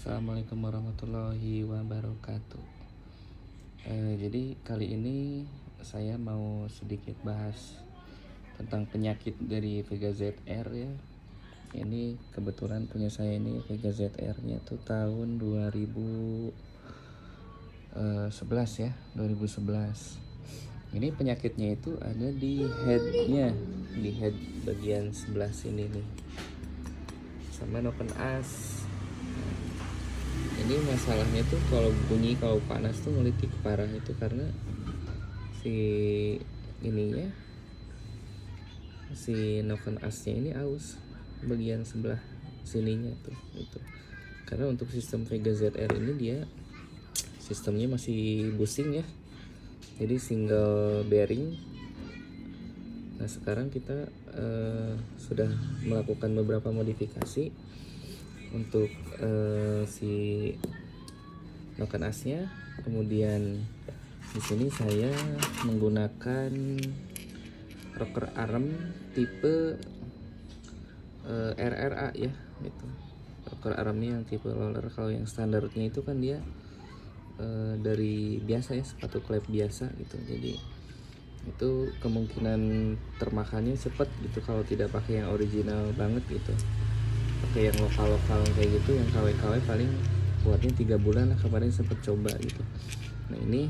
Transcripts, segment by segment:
Assalamualaikum warahmatullahi wabarakatuh. Jadi kali ini saya mau sedikit bahas tentang penyakit dari Vega ZR ya. Ini kebetulan punya saya ini Vega ZR-nya tuh tahun 2011 ya, 2011. Ini penyakitnya itu ada di headnya, di head bagian sebelah sini nih, sama open as. Ini masalahnya tuh kalau bunyi, kalau panas tuh ngelitik parah itu karena si ininya, si noken asnya ini aus bagian sebelah sininya tuh itu. Karena untuk sistem Vega ZR ini dia sistemnya masih busing ya, jadi single bearing. Nah sekarang kita sudah melakukan beberapa modifikasi untuk si noken asnya. Kemudian di sini saya menggunakan rocker arm tipe RRA ya, gitu. Rocker armnya yang tipe roller. Kalau yang standarnya itu kan dia dari biasa ya, sepatu klep biasa gitu. Jadi itu kemungkinan termakannya cepet gitu kalau tidak pakai yang original banget gitu. Pakai yang lokal kayak gitu, yang KW-KW paling kuatnya 3 bulan lah, kemarin sempet coba gitu. Nah ini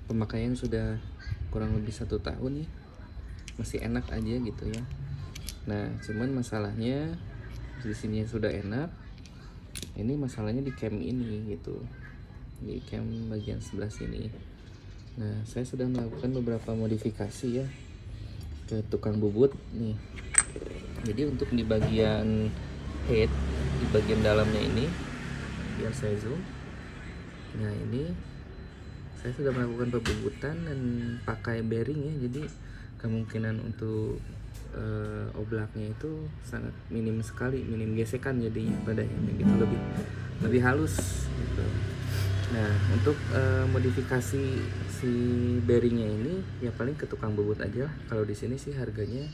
pemakaian sudah kurang lebih 1 tahun ya, masih enak aja gitu ya. Nah cuman masalahnya di sini sudah enak, ini masalahnya di cam ini gitu, di cam bagian sebelah sini. Nah saya sudah melakukan beberapa modifikasi ya ke tukang bubut nih. Jadi untuk di bagian head, di bagian dalamnya ini, biar saya zoom. Nah ini saya sudah melakukan pembubutan dan pakai bearing ya. Jadi kemungkinan untuk oblaknya itu sangat minim sekali, minim gesekan jadinya pada ini gitu, lebih halus gitu. Nah untuk modifikasi si bearingnya ini ya paling ke tukang bubut aja. Kalau di sini sih harganya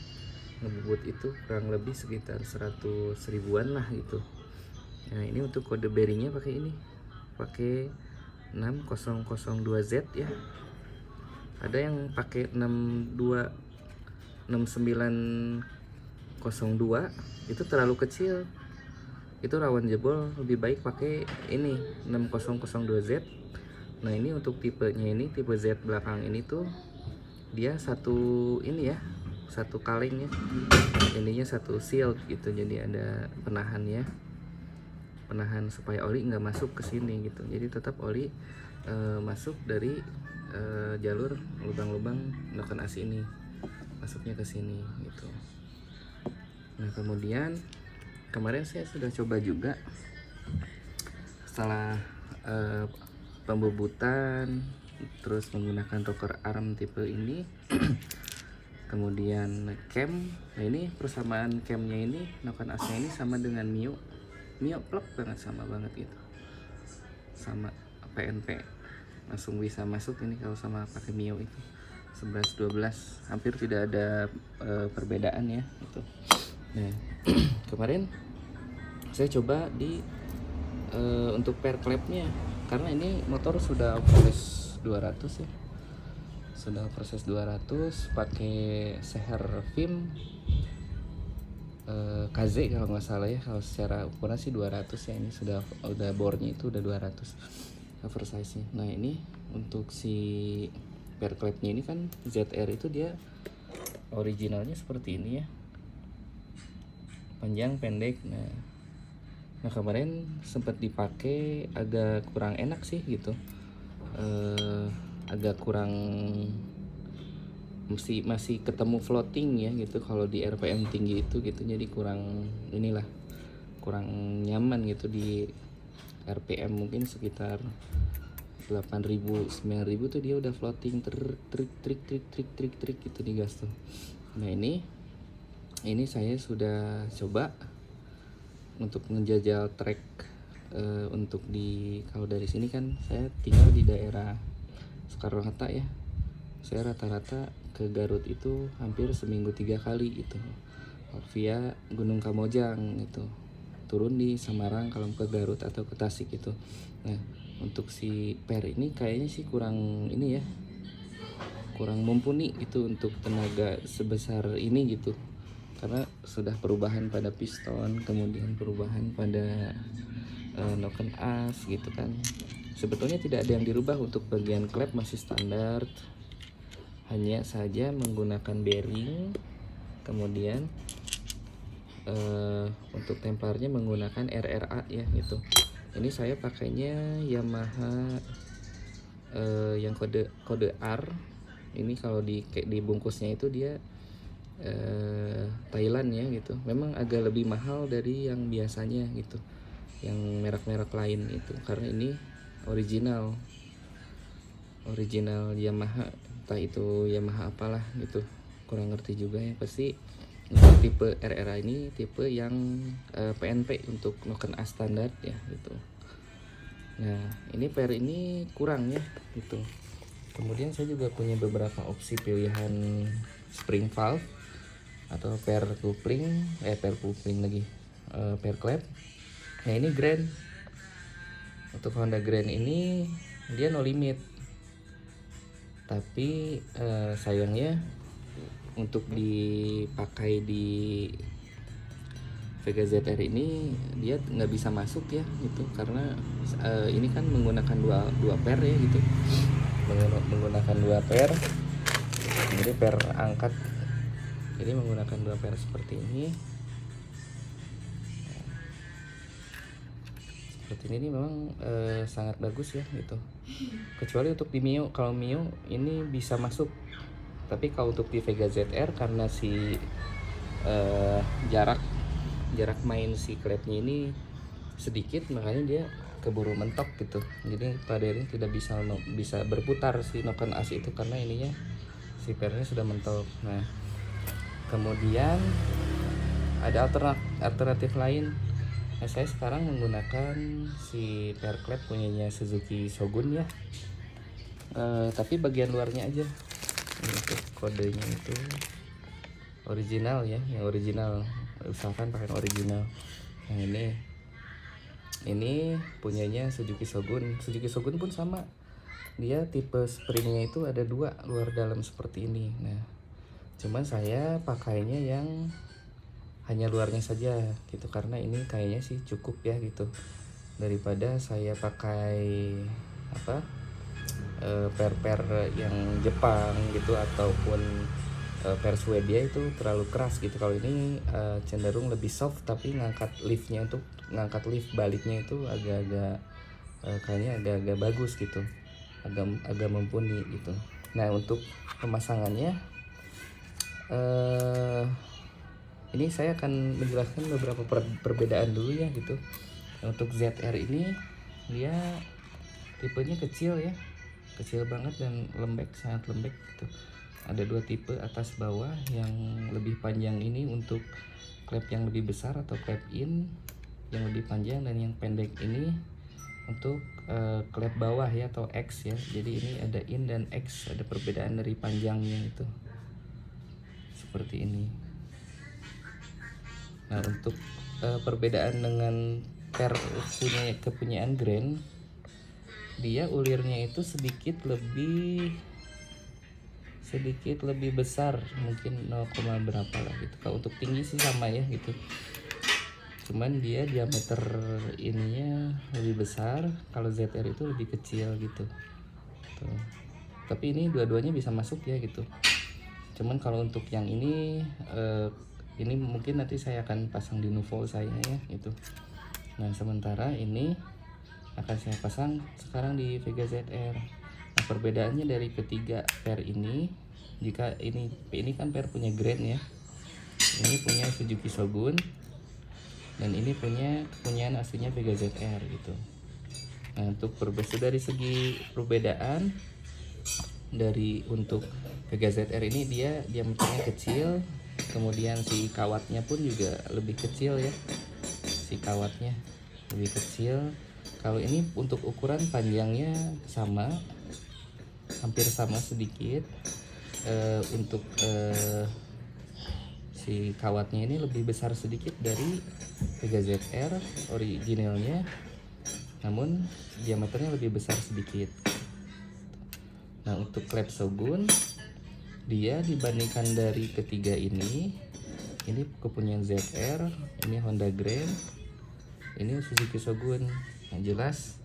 ngebubut itu kurang lebih sekitar 100 ribuan lah gitu. Nah ini untuk kode bearingnya pakai ini, pakai 6002Z ya. Ada yang pakai 6902, itu terlalu kecil, itu rawan jebol. Lebih baik pakai ini 6002Z. Nah ini untuk tipenya ini, tipe Z belakang ini tuh dia satu ini ya, satu kaleng ya, ininya satu seal gitu. Jadi ada penahannya, penahan supaya oli nggak masuk ke sini gitu. Jadi tetap oli masuk dari jalur lubang-lubang noken as ini, masuknya ke sini gitu. Nah kemudian kemarin saya sudah coba juga setelah pembubutan, terus menggunakan rocker arm tipe ini. Kemudian cam, nah ini persamaan camnya ini, noken asnya ini sama dengan Mio plug banget, sama banget gitu, sama PNP, langsung bisa masuk ini kalau sama pakai Mio itu 11-12, hampir tidak ada perbedaan ya gitu. Nah kemarin saya coba di untuk pair klepnya, karena ini motor sudah proses 200 ya, sudah proses 200 pakai seher film KZ kalau nggak salah ya. Kalau secara ukuran sih 200 ya, ini sudah bornya itu udah 200 oversize nya. Nah ini untuk si pair klepnya ini kan ZR itu dia originalnya seperti ini ya, panjang pendek. Nah kemarin sempat dipakai, agak kurang enak sih gitu, agak kurang, masih ketemu floating ya gitu kalau di RPM tinggi itu gitu. Jadi kurang inilah, kurang nyaman gitu di RPM mungkin sekitar 8.000 9.000 tuh dia udah floating trik gitu di gas tuh. Nah ini saya sudah coba untuk menjajal track untuk di, kalau dari sini kan saya tinggal di daerah Soekarno-Hatta ya, saya rata-rata ke Garut itu hampir seminggu 3 kali gitu, via Gunung Kamojang gitu. turun di Semarang kalau ke Garut atau ke Tasik gitu. Nah untuk si per ini kayaknya sih kurang ini ya, kurang mumpuni itu untuk tenaga sebesar ini gitu, karena sudah perubahan pada piston, kemudian perubahan pada noken as gitu kan. Sebetulnya tidak ada yang dirubah untuk bagian klep, masih standar, hanya saja menggunakan bearing. Kemudian untuk templarnya menggunakan RRA ya gitu. Ini saya pakainya Yamaha yang kode R. Ini kalau di bungkusnya itu dia Thailand ya gitu. Memang agak lebih mahal dari yang biasanya gitu, yang merek-merek lain itu, karena ini original Yamaha, entah itu Yamaha apalah gitu, kurang ngerti juga ya. Pasti untuk tipe RRA ini tipe yang PNP untuk noken as standar ya gitu. Nah ini per ini kurang ya gitu. Kemudian saya juga punya beberapa opsi pilihan spring valve atau per coupling lagi, per klep. Nah ini Grand, untuk Honda Grand ini dia no limit, tapi sayangnya untuk dipakai di Vega ZR ini dia nggak bisa masuk ya gitu, karena ini kan menggunakan dua per ya gitu, menggunakan 2 per. Jadi per angkat ini menggunakan 2 per seperti ini. Seperti ini memang sangat bagus ya gitu. Kecuali untuk di Mio, kalau Mio ini bisa masuk. Tapi kalau untuk di Vega ZR karena si jarak main si klepnya ini sedikit, makanya dia keburu mentok gitu. Jadi pada ini tidak bisa berputar si noken as itu karena ininya si pernya sudah mentok. Nah kemudian ada alternatif lain. Nah, saya sekarang menggunakan si per klep punyanya Suzuki Shogun ya, tapi bagian luarnya aja. Ini untuk kodenya itu original ya, yang original, usahakan pakai original. Yang ini punyanya Suzuki Shogun pun sama, dia tipe springnya itu ada 2, luar dalam seperti ini. Nah cuman saya pakainya yang hanya luarnya saja gitu, karena ini kayaknya sih cukup ya gitu, daripada saya pakai per yang Jepang gitu ataupun per Swedia itu terlalu keras gitu. Kalau ini cenderung lebih soft, tapi ngangkat lift baliknya itu agak-agak kayaknya agak-agak bagus gitu, agak mumpuni gitu. Nah untuk pemasangannya ini saya akan menjelaskan beberapa perbedaan dulu ya gitu. Untuk ZR ini dia tipenya kecil ya, kecil banget dan lembek, sangat lembek gitu. Ada 2 tipe atas bawah, yang lebih panjang ini untuk klep yang lebih besar atau klep in yang lebih panjang, dan yang pendek ini untuk klep bawah ya atau X ya. Jadi ini ada in dan X, ada perbedaan dari panjangnya itu seperti ini. Nah untuk perbedaan dengan per kepunyaan Grand, dia ulirnya itu sedikit lebih besar, mungkin 0, berapa lah gitu. Kalau untuk tinggi sih sama ya gitu, cuman dia diameter ininya lebih besar, kalau ZR itu lebih kecil gitu. Tuh. Tapi ini dua-duanya bisa masuk ya gitu. Cuman kalau untuk yang ini mungkin nanti saya akan pasang di Nuvo saya ya gitu. Nah sementara ini akan saya pasang sekarang di Vega ZR. Nah perbedaannya dari ketiga per ini, jika ini kan per punya Grand ya, ini punya Suzuki Shogun, dan ini kepunyaan aslinya Vega ZR gitu. Nah untuk dari segi perbedaan, dari untuk Vega ZR ini dia diameternya kecil, kemudian si kawatnya pun juga lebih kecil ya, si kawatnya lebih kecil. Kalau ini untuk ukuran panjangnya sama, hampir sama sedikit. Si kawatnya ini lebih besar sedikit dari Vega ZR originalnya, namun diameternya lebih besar sedikit. Nah untuk klep Shogun, dia dibandingkan dari ketiga ini kepunyaan ZR, ini Honda Grand, ini Suzuki Shogun. Nah jelas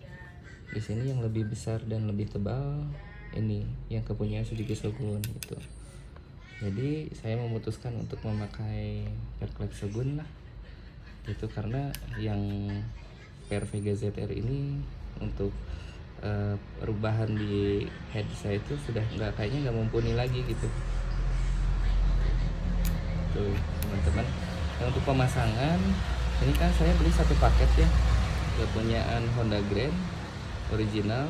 di sini yang lebih besar dan lebih tebal ini yang kepunyaan Suzuki Shogun gitu. Jadi saya memutuskan untuk memakai per klep Shogun lah itu, karena yang per Vega ZR ini untuk perubahan di head saya itu sudah kayaknya nggak mumpuni lagi gitu tuh teman-teman. Nah, untuk pemasangan ini kan saya beli satu paket ya, kepunyaan Honda Grand original.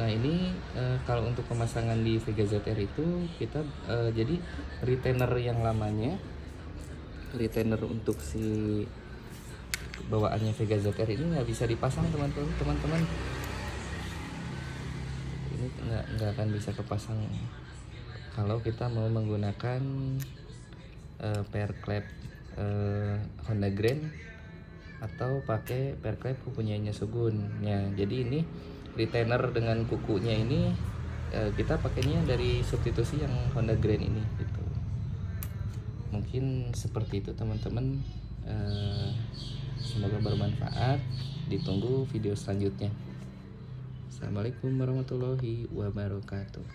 Nah ini kalau untuk pemasangan di Vega ZR itu kita jadi retainer yang lamanya, retainer untuk si bawaannya Vega ZR ini nggak bisa dipasang teman-teman. Ini nggak akan bisa kepasang kalau kita mau menggunakan per klep Honda Grand atau pakai per klep punyanya Shogun ya. Jadi ini retainer dengan kukunya ini kita pakainya dari substitusi yang Honda Grand ini gitu. Mungkin seperti itu teman-teman. Semoga bermanfaat. Ditunggu video selanjutnya. Assalamualaikum warahmatullahi wabarakatuh.